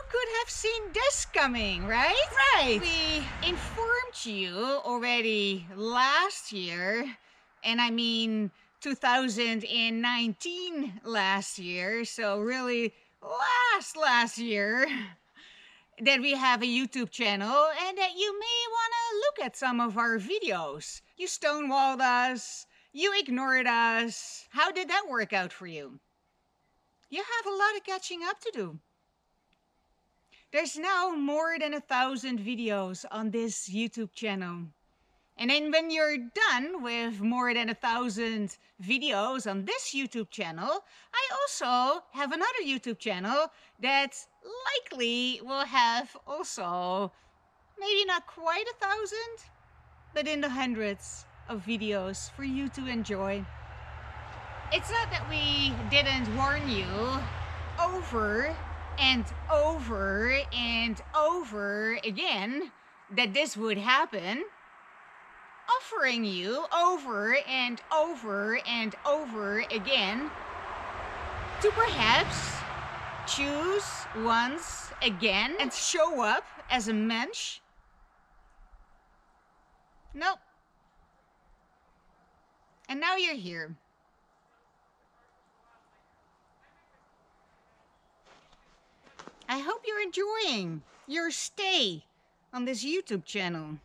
could have seen this coming, right? Right. We informed you already last year, and I mean 2019 last year, so really last year, that we have a YouTube channel and that you may want to look at some of our videos. You stonewalled us, you ignored us. How did that work out for you? You have a lot of catching up to do. There's now more than 1,000 videos on this YouTube channel. And then when you're done with more than 1,000 videos on this YouTube channel, I also have another YouTube channel that likely will have also maybe not quite 1,000, but in the hundreds of videos for you to enjoy. It's not that we didn't warn you over and over and over again that this would happen, offering you over and over and over again to perhaps choose once again and show up as a mensch. Nope. And now you're here. I hope you're enjoying your stay on this YouTube channel.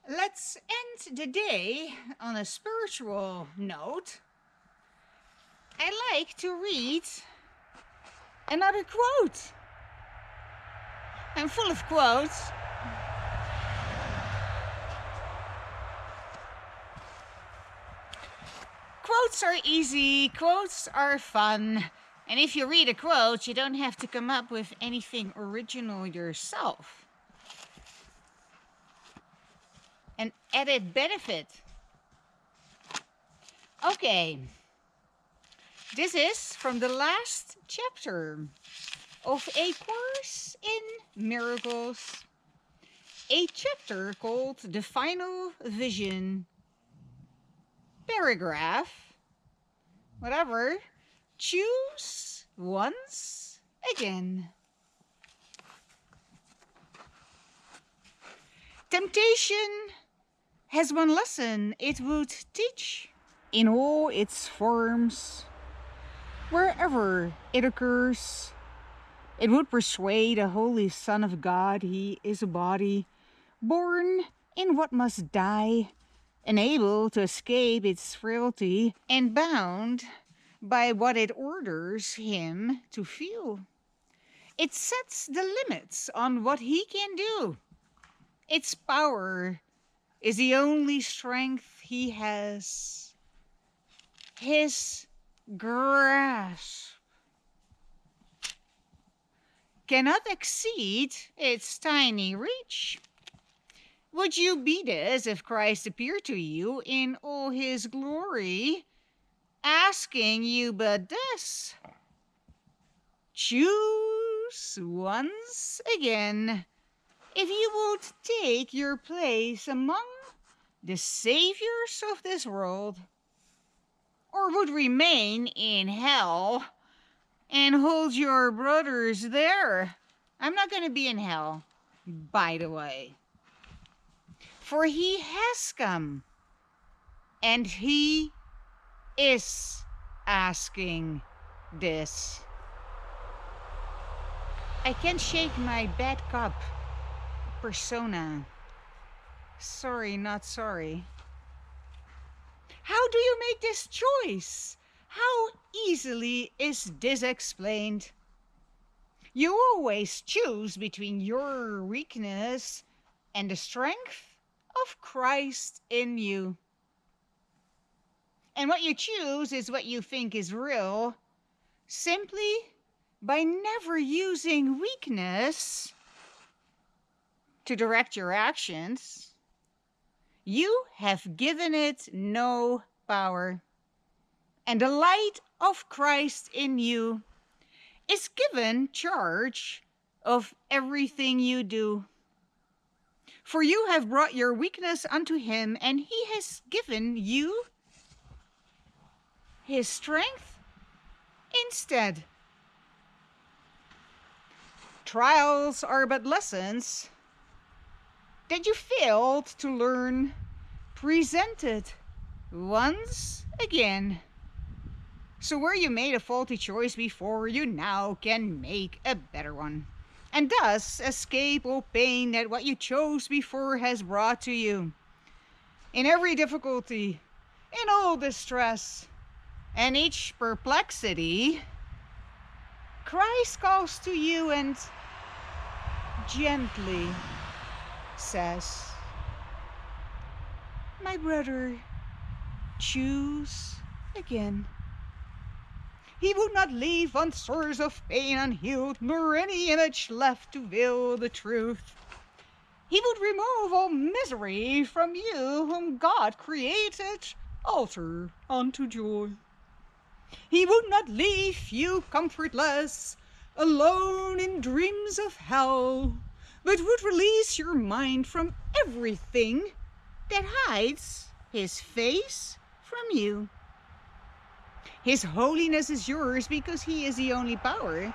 Let's end the day on a spiritual note. I like to read another quote. I'm full of quotes. Quotes are easy, quotes are fun, and if you read a quote, you don't have to come up with anything original yourself. An added benefit. Okay, this is from the last chapter of A Course in Miracles. a chapter called The Final Vision. Paragraph, whatever, choose once again. Temptation has one lesson it would teach in all its forms. Wherever it occurs, it would persuade a holy Son of God he is a body, born in what must die, unable to escape its frailty, and bound by what it orders him to feel. It sets the limits on what he can do. Its power is the only strength he has. His grasp cannot exceed its tiny reach. Would you be this if Christ appeared to you in all his glory, asking you but this? Choose once again if you would take your place among the saviors of this world, or would remain in hell and hold your brothers there. I'm not going to be in hell, by the way. For he has come, and he is asking this. I can't shake my bad cop persona. Sorry, not sorry. How do you make this choice? How easily is this explained? You always choose between your weakness and the strength of Christ in you. And what you choose is what you think is real, simply by never using weakness to direct your actions. You have given it no power. And the light of Christ in you is given charge of everything you do. For you have brought your weakness unto him, and he has given you his strength instead. Trials are but lessons that you failed to learn, presented once again. So where you made a faulty choice before, you now can make a better one, and thus escape all pain that what you chose before has brought to you. In every difficulty, in all distress, and each perplexity, Christ calls to you and gently says, my brother, choose again. He would not leave one source of pain unhealed, nor any image left to veil the truth. He would remove all misery from you, whom God created altar unto joy. He would not leave you comfortless, alone in dreams of hell, but would release your mind from everything that hides his face from you. His holiness is yours because he is the only power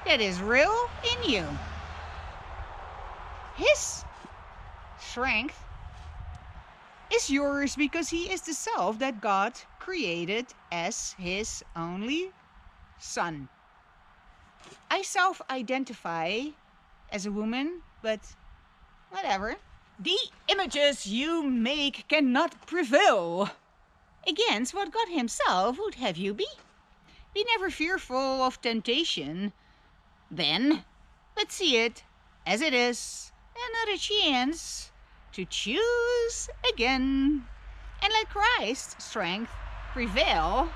that is real in you. His strength is yours because he is the self that God created as his only son. I self-identify as a woman, but whatever. The images you make cannot prevail against what God himself would have you be. Be never fearful of temptation, then, but see it as it is, another chance to choose again, and let Christ's strength prevail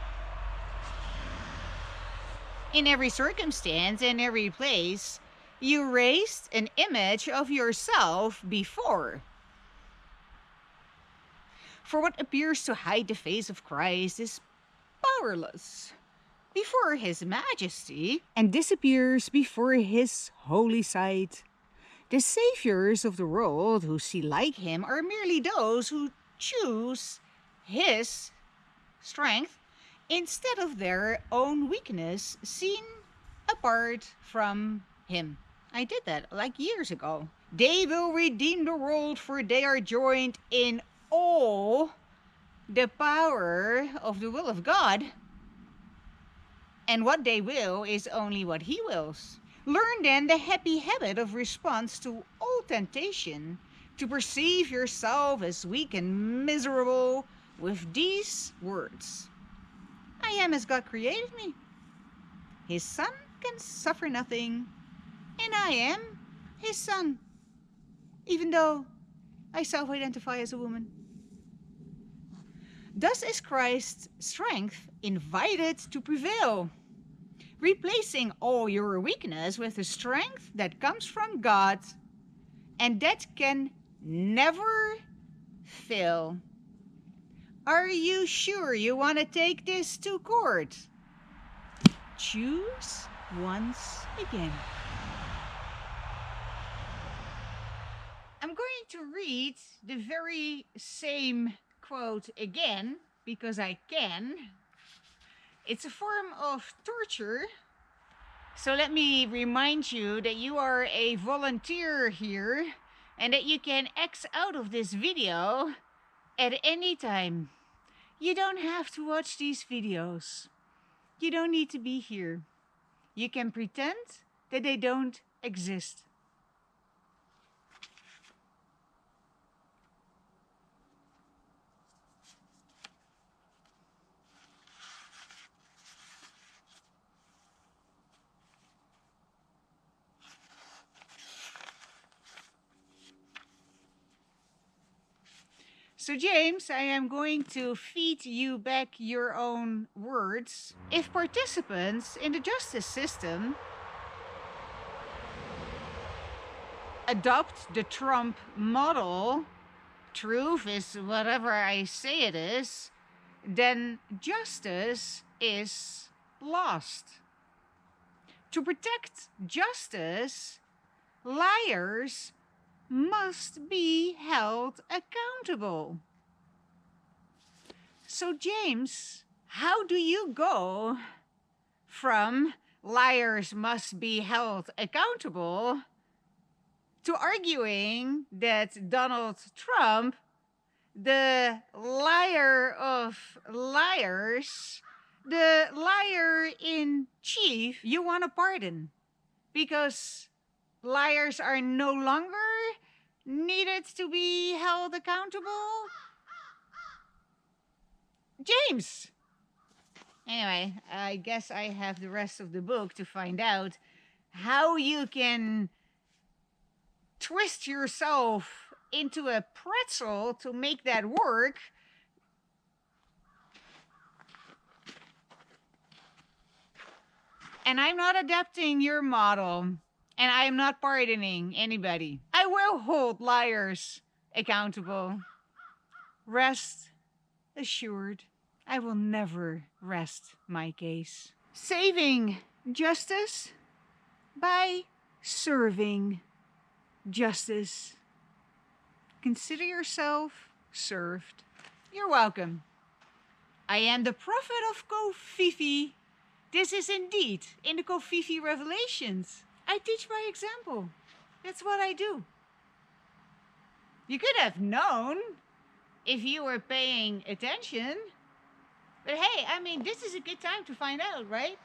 in every circumstance and every place you raised an image of yourself before. For what appears to hide the face of Christ is powerless before his majesty and disappears before his holy sight. The saviors of the world who see like him are merely those who choose his strength instead of their own weakness seen apart from him. I did that like years ago. They will redeem the world, for they are joined in all the power of the will of God. And what they will is only what he wills. Learn then the happy habit of response to all temptation, to perceive yourself as weak and miserable with these words: I am as God created me. His son can suffer nothing, and I am his son, even though I self-identify as a woman. Thus is Christ's strength invited to prevail, replacing all your weakness with the strength that comes from God and that can never fail. Are you sure you want to take this to court? Choose once again. I'm going to read the very same quote again because I can. It's a form of torture. So let me remind you that you are a volunteer here and that you can X out of this video at any time. You don't have to watch these videos. You don't need to be here. You can pretend that they don't exist. So James, I am going to feed you back your own words. If participants in the justice system adopt the Trump model, truth is whatever I say it is, then justice is lost. To protect justice, liars must be held accountable. So James, how do you go from liars must be held accountable to arguing that Donald Trump, the liar of liars, the liar in chief, you want to pardon because liars are no longer needed to be held accountable? James! Anyway, I guess I have the rest of the book to find out how you can twist yourself into a pretzel to make that work. And I'm not adapting your model, and I am not pardoning anybody. I will hold liars accountable. Rest assured, I will never rest my case. Saving justice by serving justice. Consider yourself served. You're welcome. I am the prophet of Kofifi. This is indeed in the Kofifi Revelations. I teach by example. That's what I do. You could have known if you were paying attention. But hey, I mean, this is a good time to find out, right?